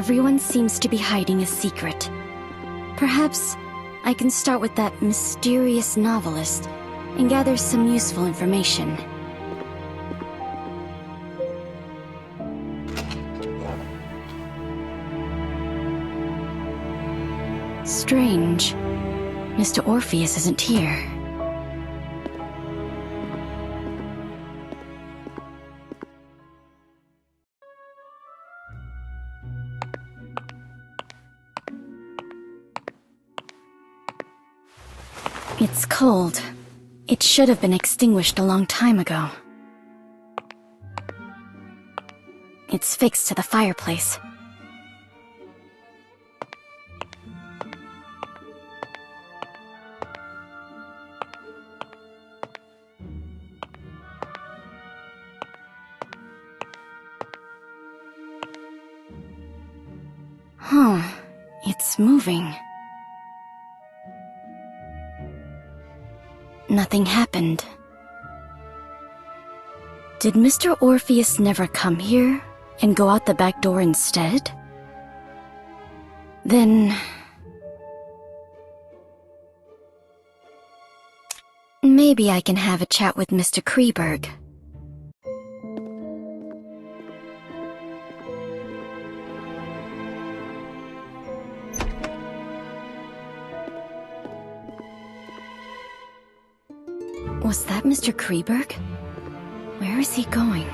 Everyone seems to be hiding a secret. Perhaps I can start with that mysterious novelist and gather some useful information. Strange. Mr. Orpheus isn't here. It's cold. It should have been extinguished a long time ago. It's fixed to the fireplace. Huh. It's moving. Nothing happened. Did Mr. Orpheus never come here and go out the back door instead? Then... maybe I can have a chat with Mr. Kreberg. Was that Mr. Kreberg? Where is he going?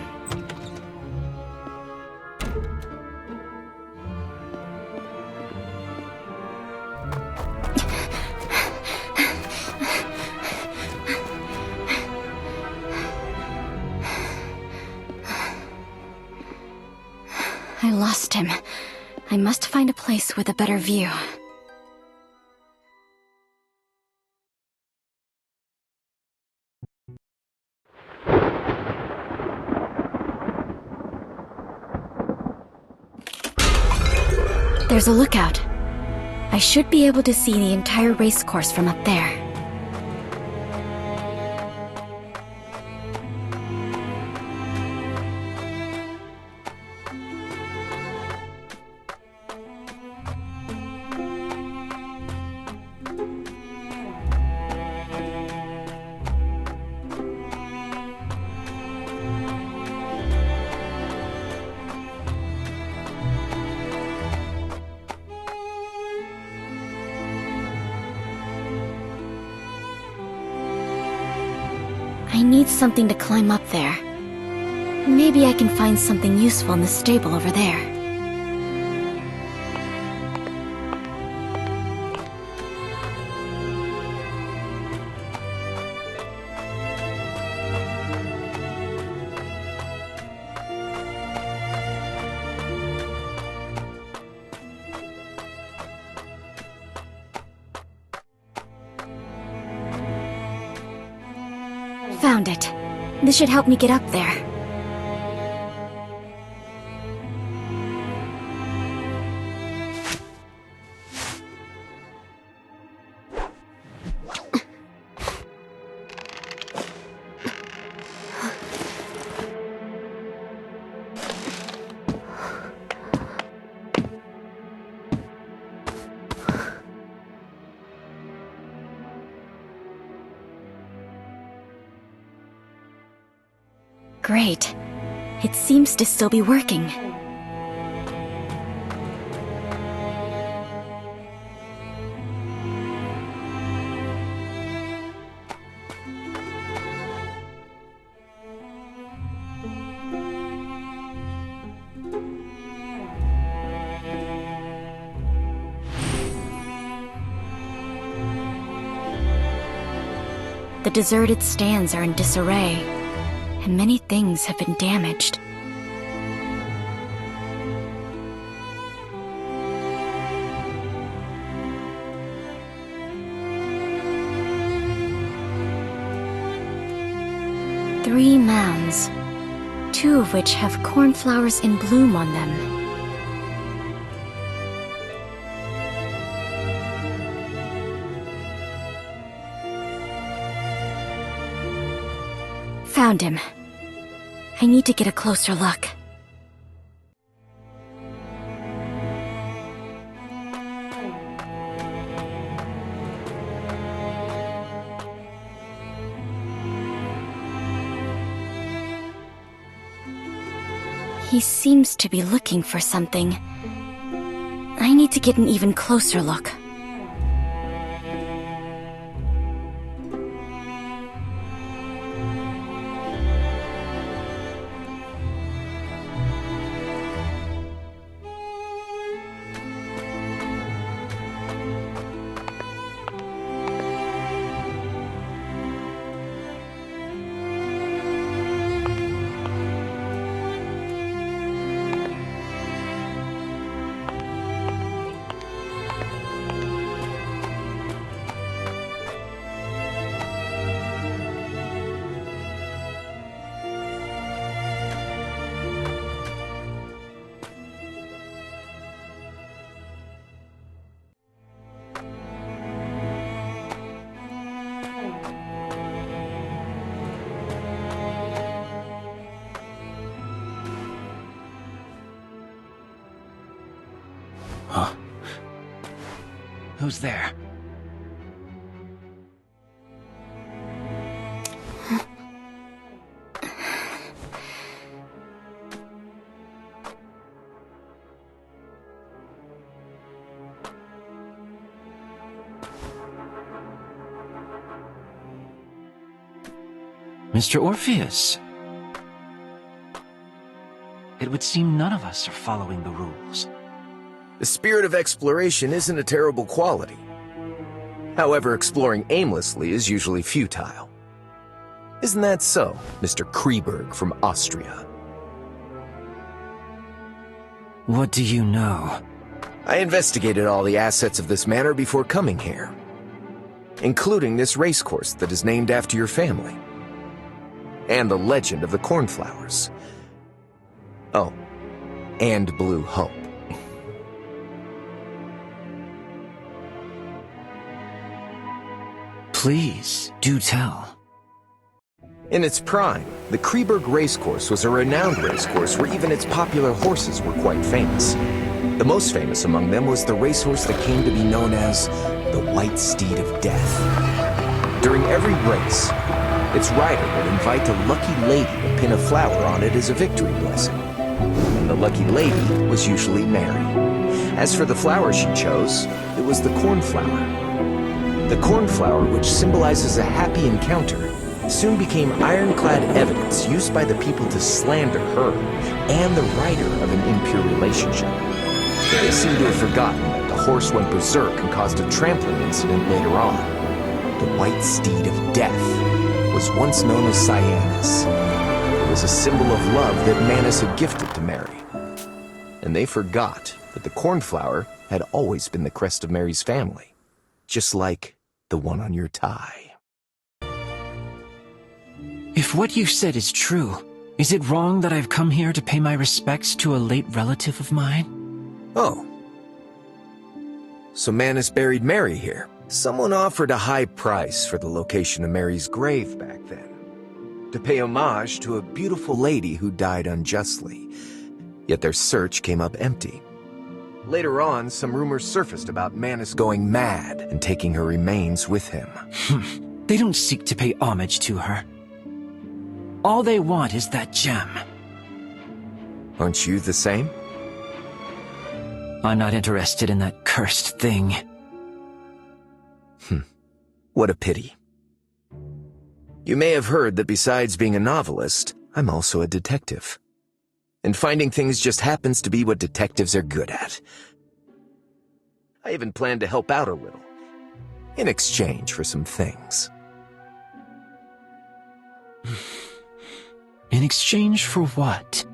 I lost him. I must find a place with a better view. There's a lookout. I should be able to see the entire racecourse from up there. I need something to climb up there. Maybe I can find something useful in the stable over there. Found it. This should help me get up there. Great. It seems to still be working. The deserted stands are in disarray, and many things have been damaged. Three mounds, two of which have cornflowers in bloom on them. Found him. I need to get a closer look. He seems to be looking for something. I need to get an even closer look. Huh? Who's there? Mr. Orpheus. It would seem none of us are following the rules. The spirit of exploration isn't a terrible quality. However, exploring aimlessly is usually futile. Isn't that so, Mr. Kreberg from Austria? What do you know? I investigated all the assets of this manor before coming here, including this racecourse that is named after your family, and the legend of the cornflowers. Oh, and Blue Hope. Please, do tell. In its prime, the Kreberg racecourse was a renowned racecourse where even its popular horses were quite famous. The most famous among them was the racehorse that came to be known as the White Steed of Death. During every race, its rider would invite a lucky lady to pin a flower on it as a victory blessing. And the lucky lady was usually Mary. As for the flower she chose, it was the cornflower. The cornflower, which symbolizes a happy encounter, soon became ironclad evidence used by the people to slander her and the rider of an impure relationship. But they seem to have forgotten that the horse went berserk and caused a trampling incident later on. The White Steed of Death was once known as Cyanus. It was a symbol of love that Manus had gifted to Mary. And they forgot that the cornflower had always been the crest of Mary's family, just like the one on your tie. If what you said is true, is it wrong that I've come here to pay my respects to a late relative of mine? Oh. So Manus buried Mary here. Someone offered a high price for the location of Mary's grave back then, to pay homage to a beautiful lady who died unjustly. Yet their search came up empty. Later on, some rumors surfaced about Manus going mad and taking her remains with him. They don't seek to pay homage to her. All they want is that gem. Aren't you the same? I'm not interested in that cursed thing. What a pity. You may have heard that besides being a novelist, I'm also a detective. And finding things just happens to be what detectives are good at. I even plan to help out a little, in exchange for some things. In exchange for what?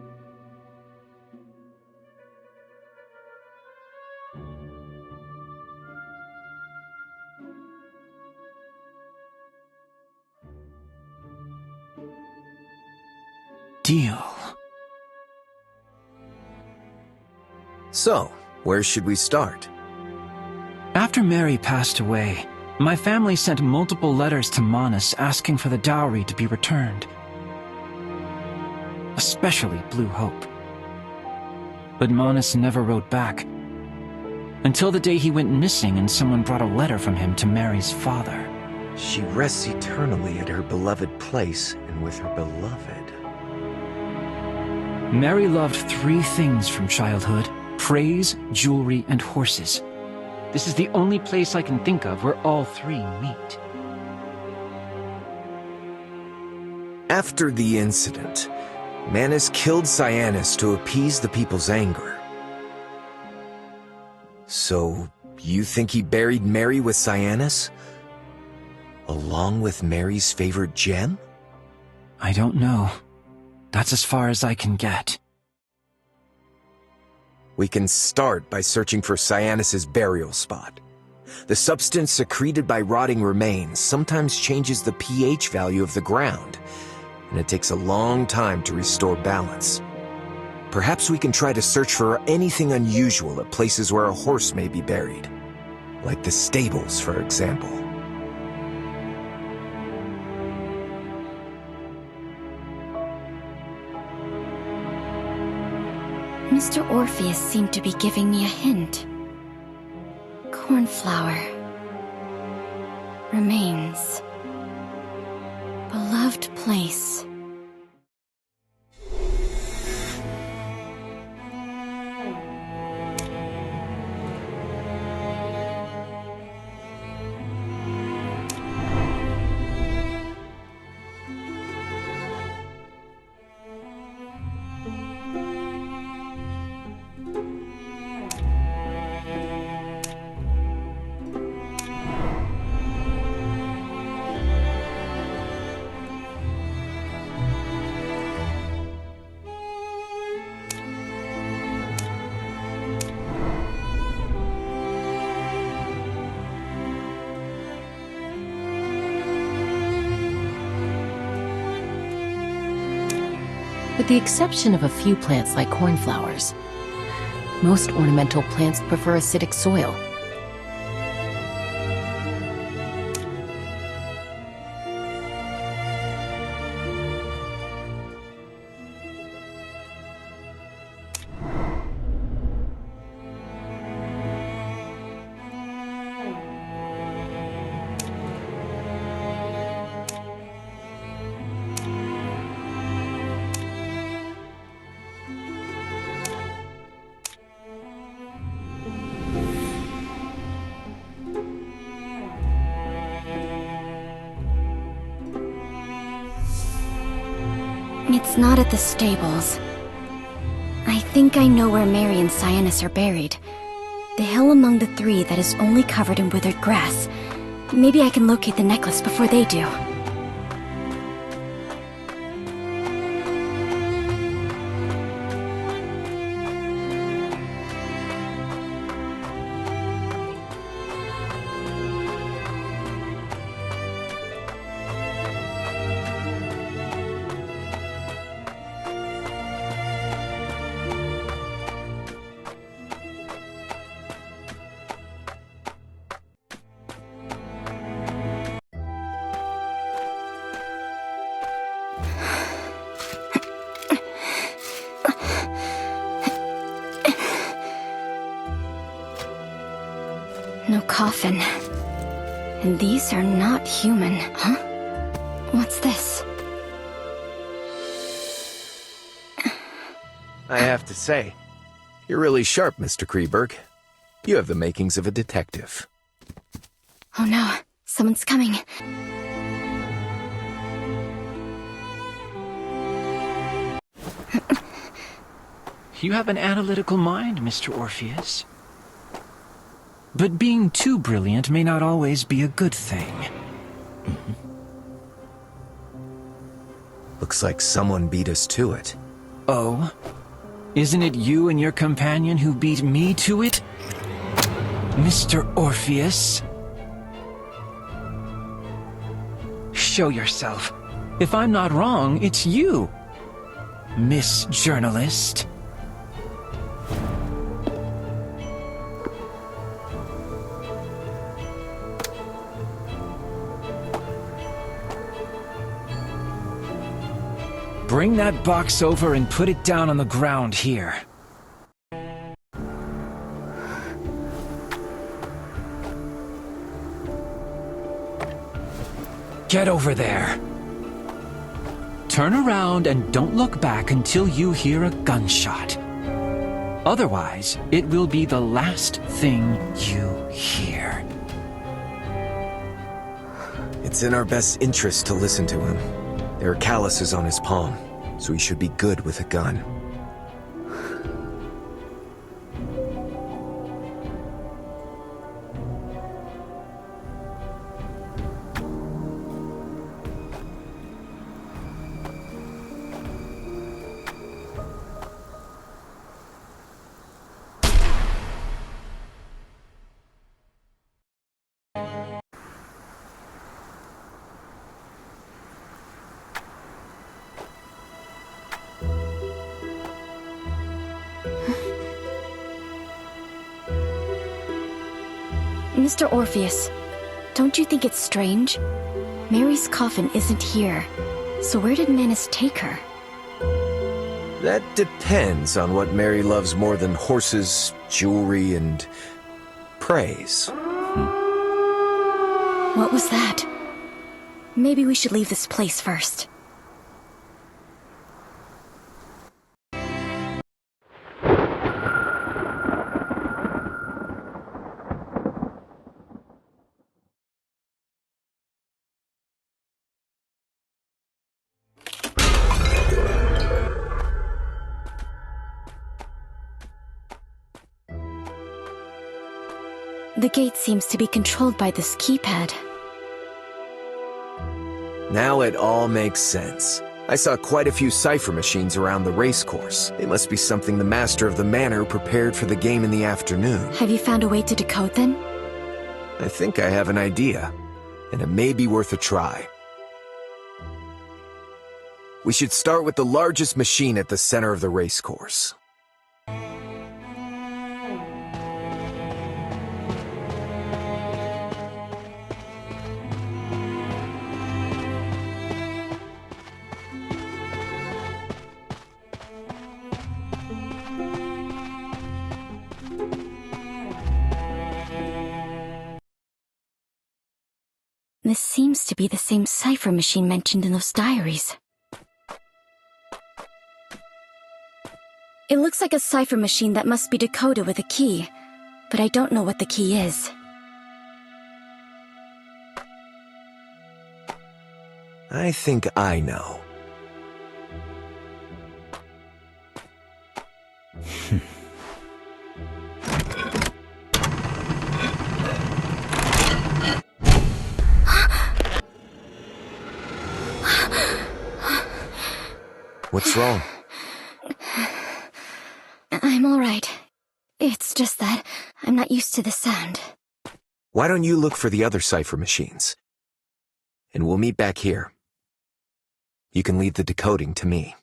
Deal. So, where should we start? After Mary passed away, my family sent multiple letters to Manus asking for the dowry to be returned. Especially Blue Hope. But Manus never wrote back, until the day he went missing and someone brought a letter from him to Mary's father. She rests eternally at her beloved place and with her beloved. Mary loved 3 things from childhood: praise, jewelry, and horses. This is the only place I can think of where all 3 meet. After the incident, Manus killed Cyanus to appease the people's anger. So, you think he buried Mary with Cyanus? Along with Mary's favorite gem? I don't know. That's as far as I can get. We can start by searching for Cyanus's burial spot. The substance secreted by rotting remains sometimes changes the pH value of the ground, and it takes a long time to restore balance. Perhaps we can try to search for anything unusual at places where a horse may be buried. Like the stables, for example. Mr. Orpheus seemed to be giving me a hint. Cornflower. Remains. Beloved place. With the exception of a few plants like cornflowers, most ornamental plants prefer acidic soil. It's not at the stables. I think I know where Mary and Cyanus are buried. The hill among the 3 that is only covered in withered grass. Maybe I can locate the necklace before they do. No coffin. And these are not human, huh? What's this? I have to say, you're really sharp, Mr. Kreberg. You have the makings of a detective. Oh no, someone's coming. You have an analytical mind, Mr. Orpheus. But being too brilliant may not always be a good thing. Looks like someone beat us to it. Oh? Isn't it you and your companion who beat me to it? Mr. Orpheus? Show yourself. If I'm not wrong, it's you, Miss Journalist. Bring that box over and put it down on the ground here. Get over there. Turn around and don't look back until you hear a gunshot. Otherwise, it will be the last thing you hear. It's in our best interest to listen to him. There are calluses on his palm, so he should be good with a gun. Mr. Orpheus, don't you think it's strange? Mary's coffin isn't here, so where did Manus take her? That depends on what Mary loves more than horses, jewelry, and praise. What was that? Maybe we should leave this place first. The gate seems to be controlled by this keypad. Now it all makes sense. I saw quite a few cipher machines around the racecourse. It must be something the master of the manor prepared for the game in the afternoon. Have you found a way to decode them? I think I have an idea, and it may be worth a try. We should start with the largest machine at the center of the racecourse. This seems to be the same cipher machine mentioned in those diaries. It looks like a cipher machine that must be decoded with a key, but I don't know what the key is. I think I know. What's wrong? I'm all right. It's just that I'm not used to the sound. Why don't you look for the other cipher machines? And we'll meet back here. You can leave the decoding to me.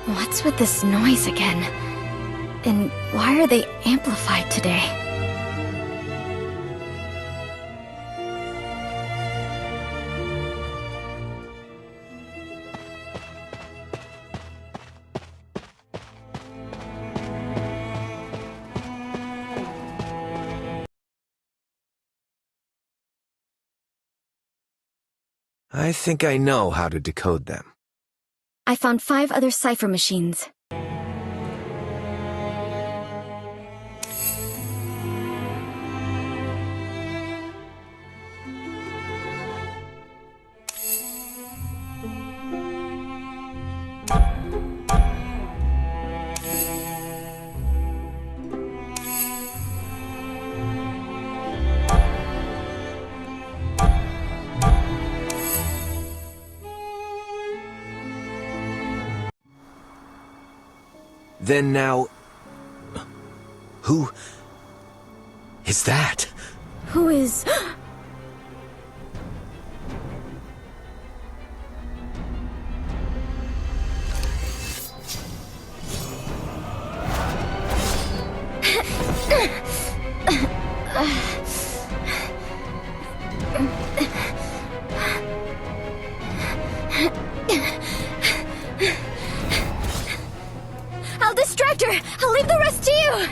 What's with this noise again? And why are they amplified today? I think I know how to decode them. I found 5 other cipher machines. Then now... Who... is that? Who is... I'll distract her! I'll leave the rest to you!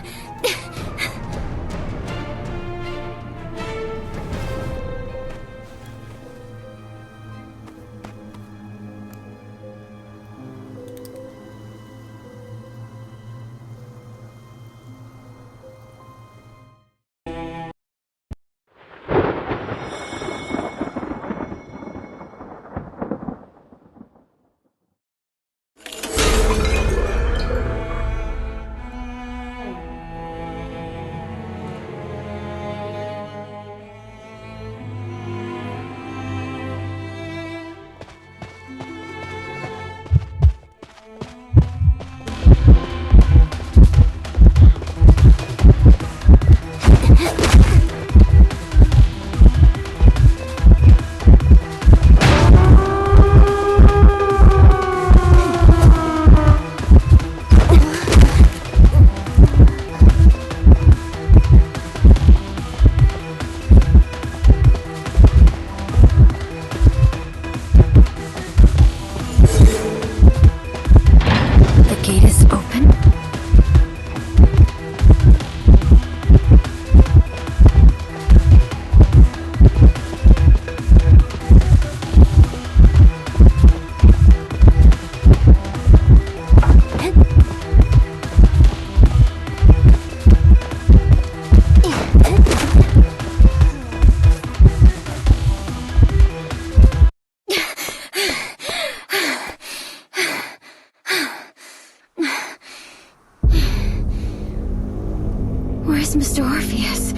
Where's Mr. Orpheus?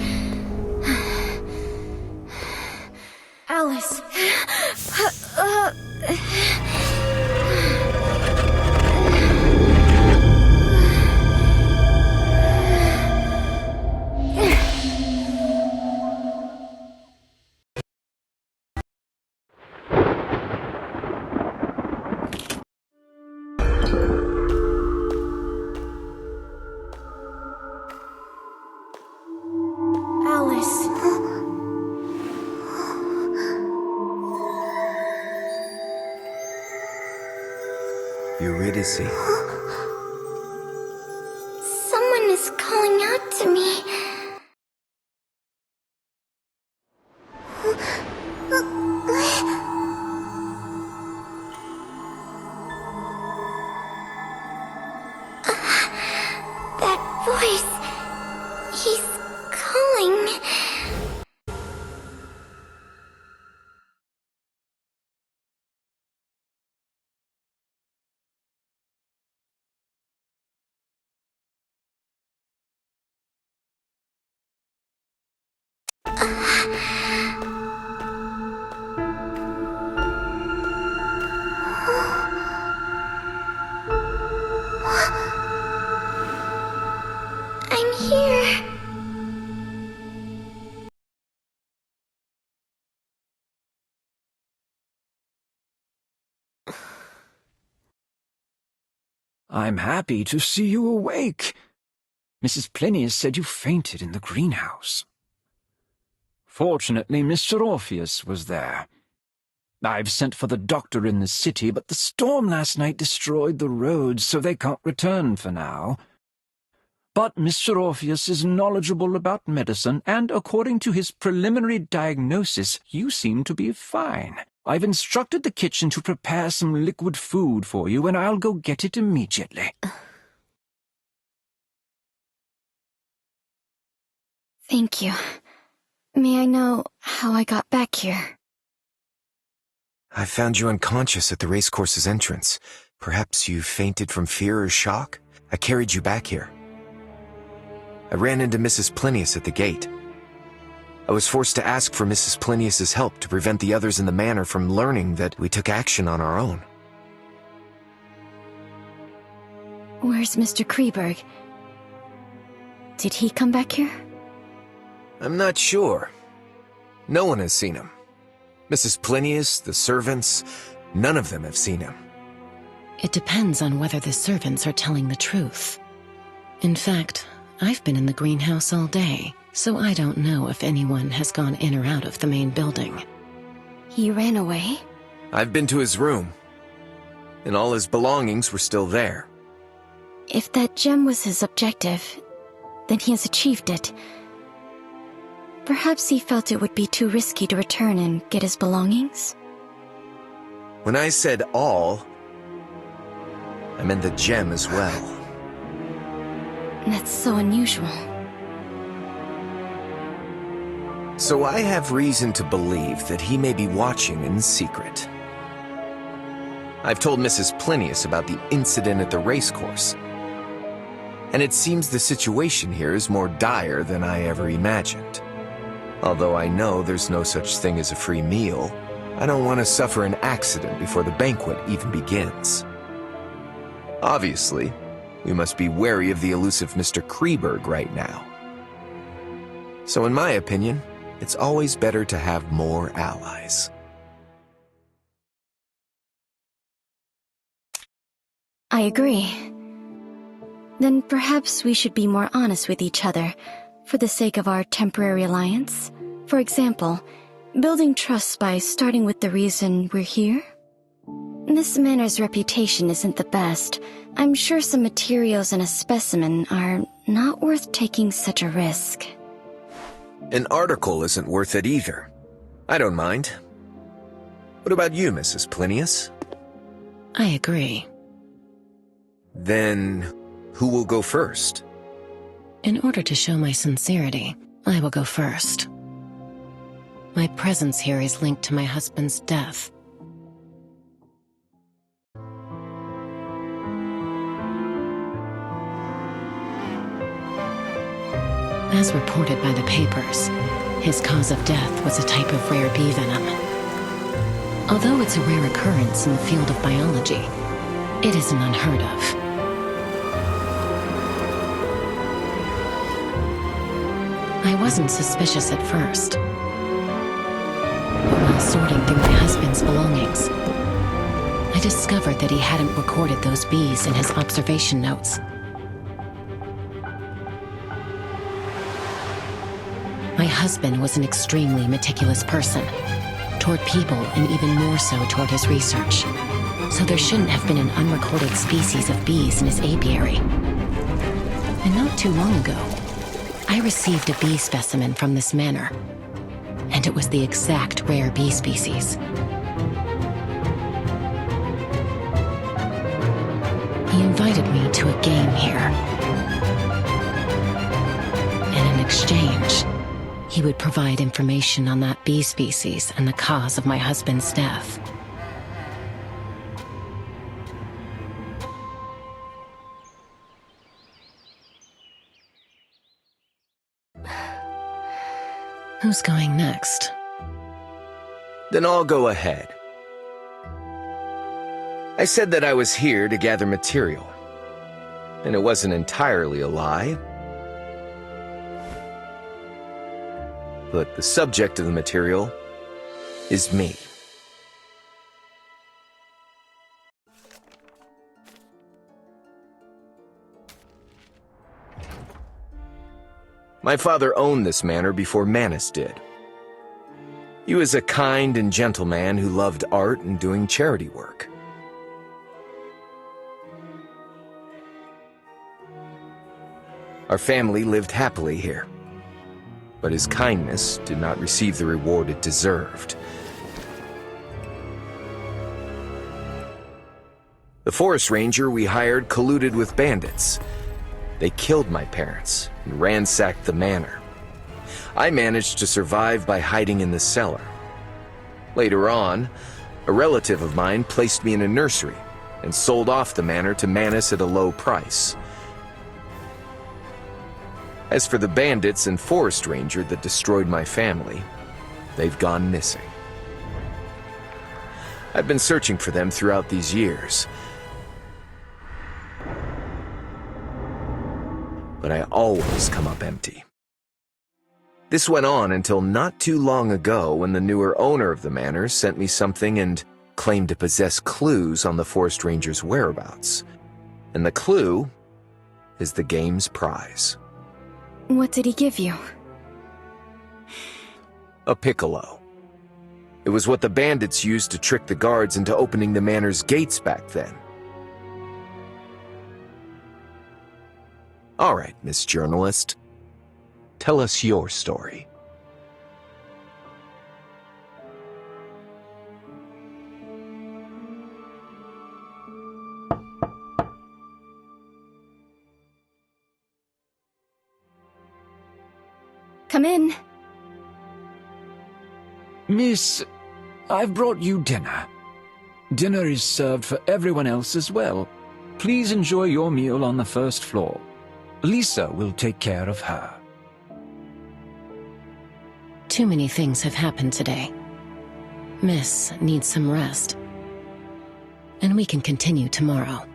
Alice. Eurydice. Someone is calling out to me. That voice. He's calling. I'm here. I'm happy to see you awake. Mrs. Plinius said you fainted in the greenhouse. Fortunately, Mr. Orpheus was there. I've sent for the doctor in the city, but the storm last night destroyed the roads, so they can't return for now. But Mr. Orpheus is knowledgeable about medicine, and according to his preliminary diagnosis, you seem to be fine. I've instructed the kitchen to prepare some liquid food for you, and I'll go get it immediately. Thank you. May I know how I got back here? I found you unconscious at the racecourse's entrance. Perhaps you fainted from fear or shock? I carried you back here. I ran into Mrs. Plinius at the gate. I was forced to ask for Mrs. Plinius's help to prevent the others in the manor from learning that we took action on our own. Where's Mr. Kreberg? Did he come back here? I'm not sure. No one has seen him. Mrs. Plinius, the servants, none of them have seen him. It depends on whether the servants are telling the truth. In fact, I've been in the greenhouse all day, so I don't know if anyone has gone in or out of the main building. He ran away? I've been to his room, and all his belongings were still there. If that gem was his objective, then he has achieved it. Perhaps he felt it would be too risky to return and get his belongings? When I said all, I meant the gem as well. That's so unusual. So I have reason to believe that he may be watching in secret. I've told Mrs. Plinius about the incident at the racecourse, and it seems the situation here is more dire than I ever imagined. Although I know there's no such thing as a free meal, I don't want to suffer an accident before the banquet even begins. Obviously, we must be wary of the elusive Mr. Kreberg right now. So in my opinion, it's always better to have more allies. I agree. Then perhaps we should be more honest with each other, for the sake of our temporary alliance. For example, building trust by starting with the reason we're here. This manor's reputation isn't the best. I'm sure some materials and a specimen are not worth taking such a risk. An article isn't worth it either. I don't mind. What about you, Mrs. Plinius? I agree. Then, who will go first? In order to show my sincerity, I will go first. My presence here is linked to my husband's death. As reported by the papers, his cause of death was a type of rare bee venom. Although it's a rare occurrence in the field of biology, it isn't unheard of. I wasn't suspicious at first, but while sorting through my husband's belongings, I discovered that he hadn't recorded those bees in his observation notes. My husband was an extremely meticulous person, toward people and even more so toward his research, so there shouldn't have been an unrecorded species of bees in his apiary. And not too long ago, I received a bee specimen from this manor, and it was the exact rare bee species. He invited me to a game here. And in exchange, he would provide information on that bee species and the cause of my husband's death. Who's going next? Then I'll go ahead. I said that I was here to gather material, and it wasn't entirely a lie. But the subject of the material is me. My father owned this manor before Manus did. He was a kind and gentle man who loved art and doing charity work. Our family lived happily here, but his kindness did not receive the reward it deserved. The forest ranger we hired colluded with bandits. They killed my parents and ransacked the manor. I managed to survive by hiding in the cellar. Later on, a relative of mine placed me in a nursery and sold off the manor to Manus at a low price. As for the bandits and forest ranger that destroyed my family, they've gone missing. I've been searching for them throughout these years, but I always come up empty. This went on until not too long ago when the newer owner of the manor sent me something and claimed to possess clues on the forest ranger's whereabouts. And the clue is the game's prize. What did he give you? A piccolo. It was what the bandits used to trick the guards into opening the manor's gates back then. All right, Miss Journalist. Tell us your story. Come in. Miss, I've brought you dinner. Dinner is served for everyone else as well. Please enjoy your meal on the first floor. Lisa will take care of her. Too many things have happened today. Miss needs some rest. And we can continue tomorrow.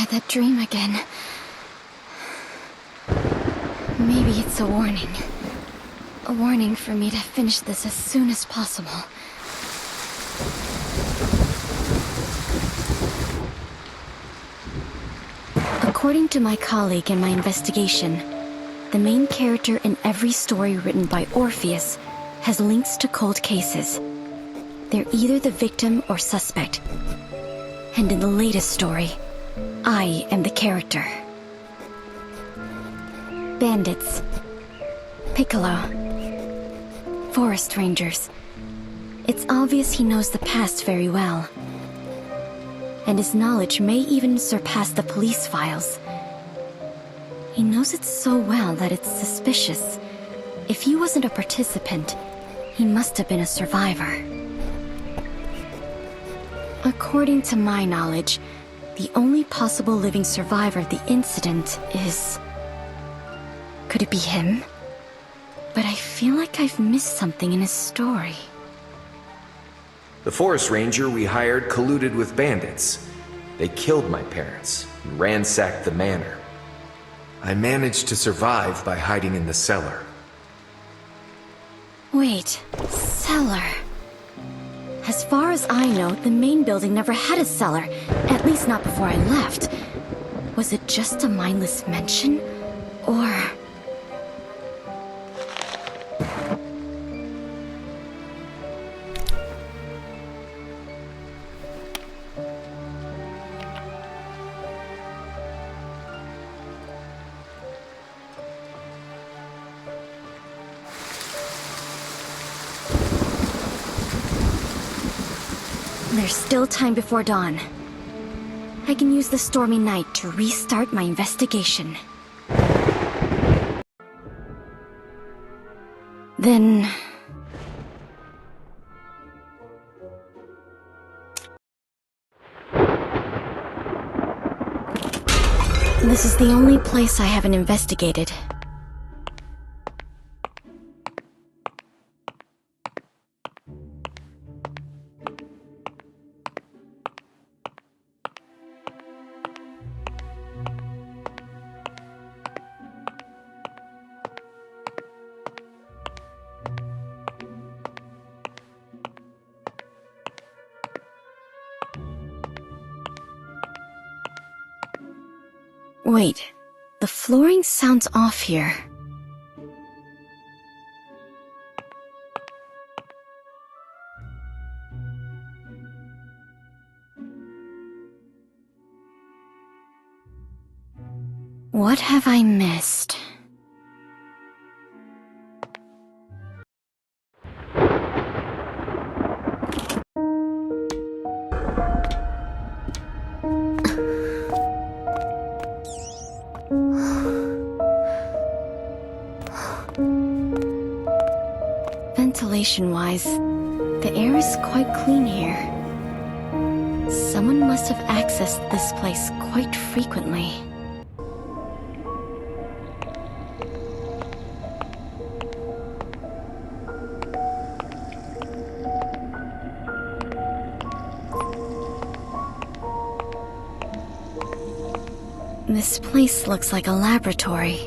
That dream again. Maybe it's a warning. A warning for me to finish this as soon as possible. According to my colleague in my investigation, the main character in every story written by Orpheus has links to cold cases. They're either the victim or suspect. And in the latest story, I am the character. Bandits. Piccolo. Forest rangers. It's obvious he knows the past very well. And his knowledge may even surpass the police files. He knows it so well that it's suspicious. If he wasn't a participant, he must have been a survivor. According to my knowledge, the only possible living survivor of the incident is... Could it be him? But I feel like I've missed something in his story. The forest ranger we hired colluded with bandits. They killed my parents and ransacked the manor. I managed to survive by hiding in the cellar. Wait, cellar. As far as I know, the main building never had a cellar, at least not before I left. Was it just a mindless mention? Or... There's still time before dawn. I can use the stormy night to restart my investigation. Then... this is the only place I haven't investigated. Wait, the flooring sounds off here. What have I missed? Ventilation-wise, the air is quite clean here. Someone must have accessed this place quite frequently. This place looks like a laboratory.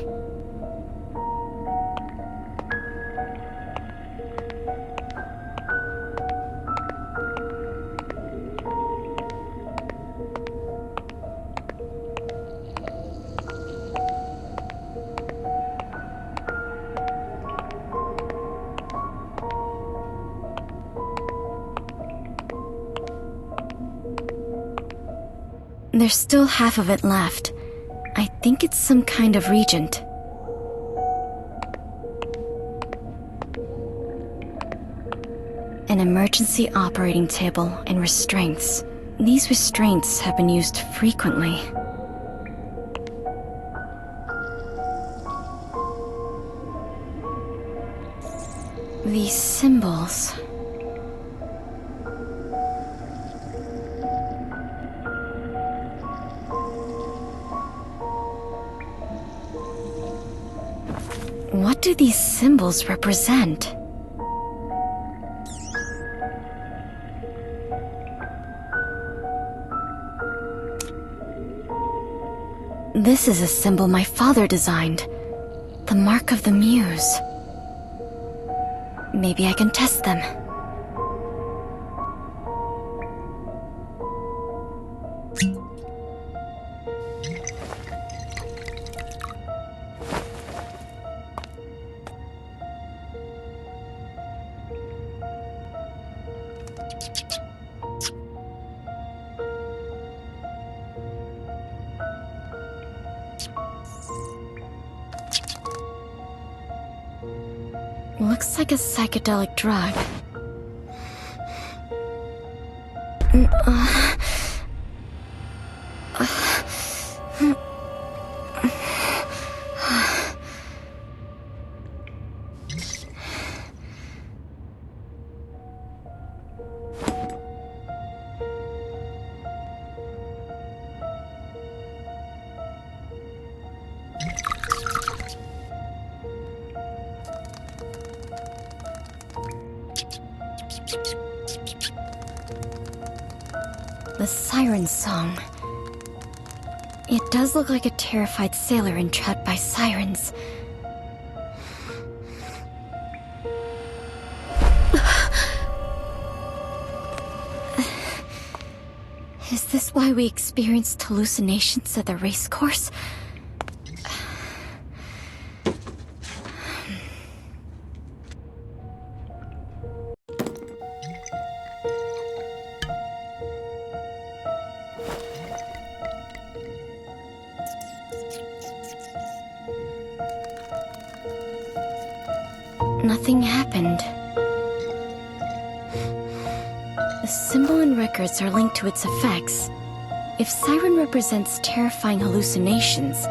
There's still half of it left. I think it's some kind of regent. An emergency operating table and restraints. These restraints have been used frequently. These symbols... what do these symbols represent? This is a symbol my father designed. The mark of the Muse. Maybe I can test them. Looks like a psychedelic drug. The siren song. It does look like a terrified sailor entrapped by sirens. Is this why we experienced hallucinations at the racecourse? Nothing happened. The symbol and records are linked to its effects. If siren represents terrifying hallucinations,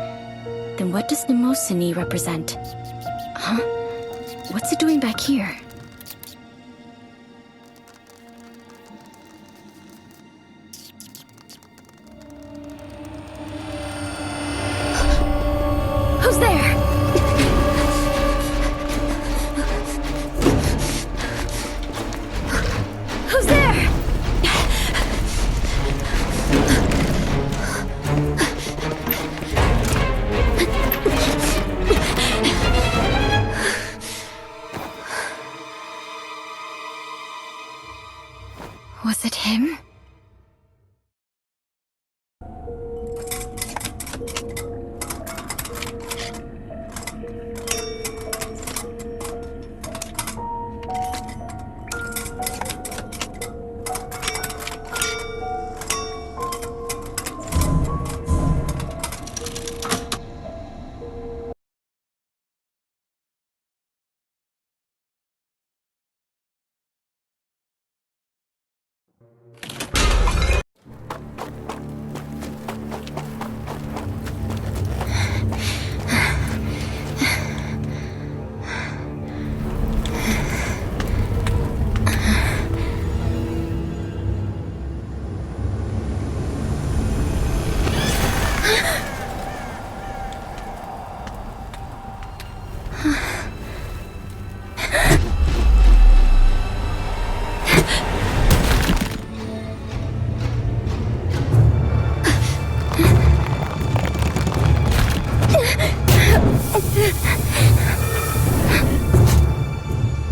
then what does mnemosyne represent? Huh? What's it doing back here? Who's there? Who's there? Was it him?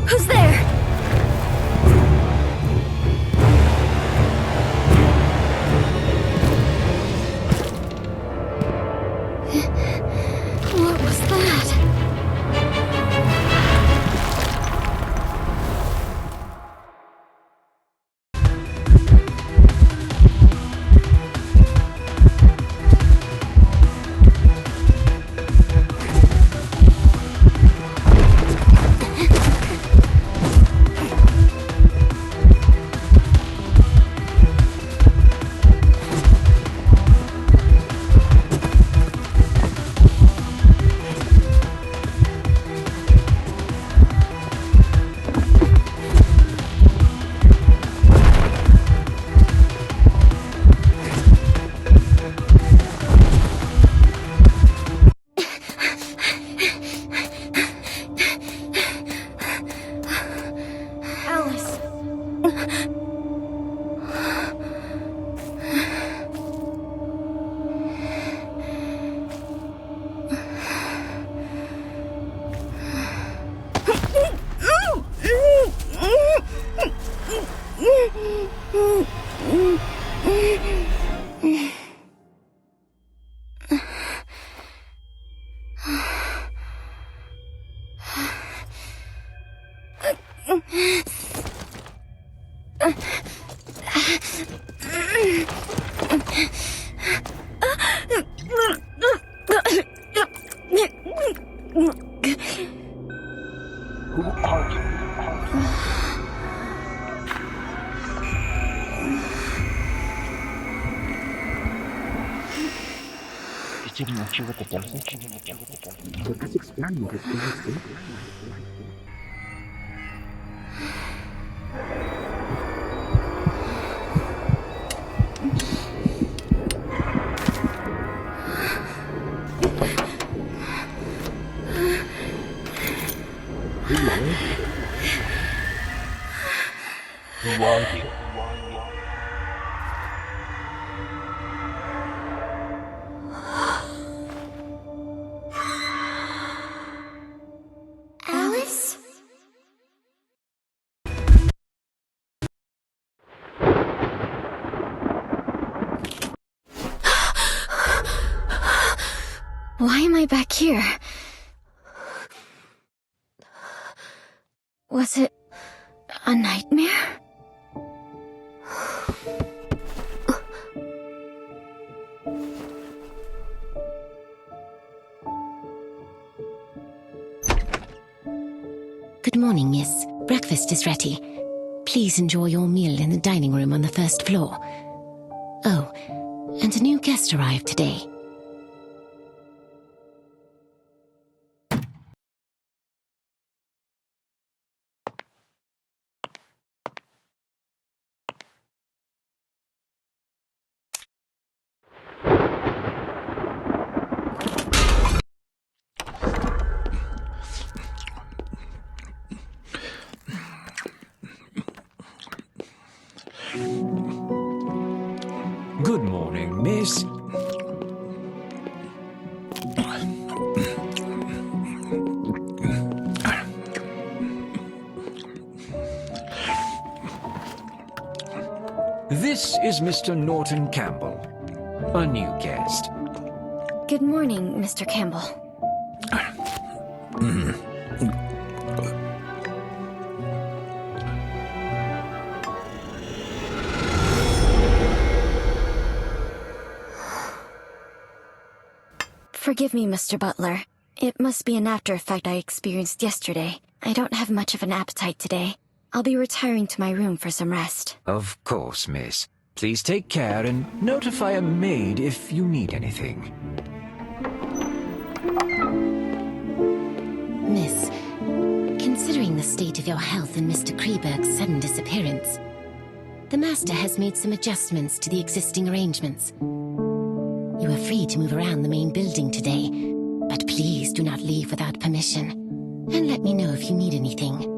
Who's there? What was that? Alice. Who are you? You didn't know you were the devil? So this experiment is finished. Who are you? Alice? Why am I back here? Was it a nightmare? Good morning, miss. Breakfast is ready. Please enjoy your meal in the dining room on the first floor. Oh, and a new guest arrived today. This is Mr. Norton Campbell, a new guest. Good morning, Mr. Campbell. Forgive me, Mr. Butler. It must be an after effect I experienced yesterday. I don't have much of an appetite today. I'll be retiring to my room for some rest. Of course, miss. Please take care and notify a maid if you need anything. Miss, considering the state of your health and Mr. Kreberg's sudden disappearance, the Master has made some adjustments to the existing arrangements. You are free to move around the main building today, but please do not leave without permission. And let me know if you need anything.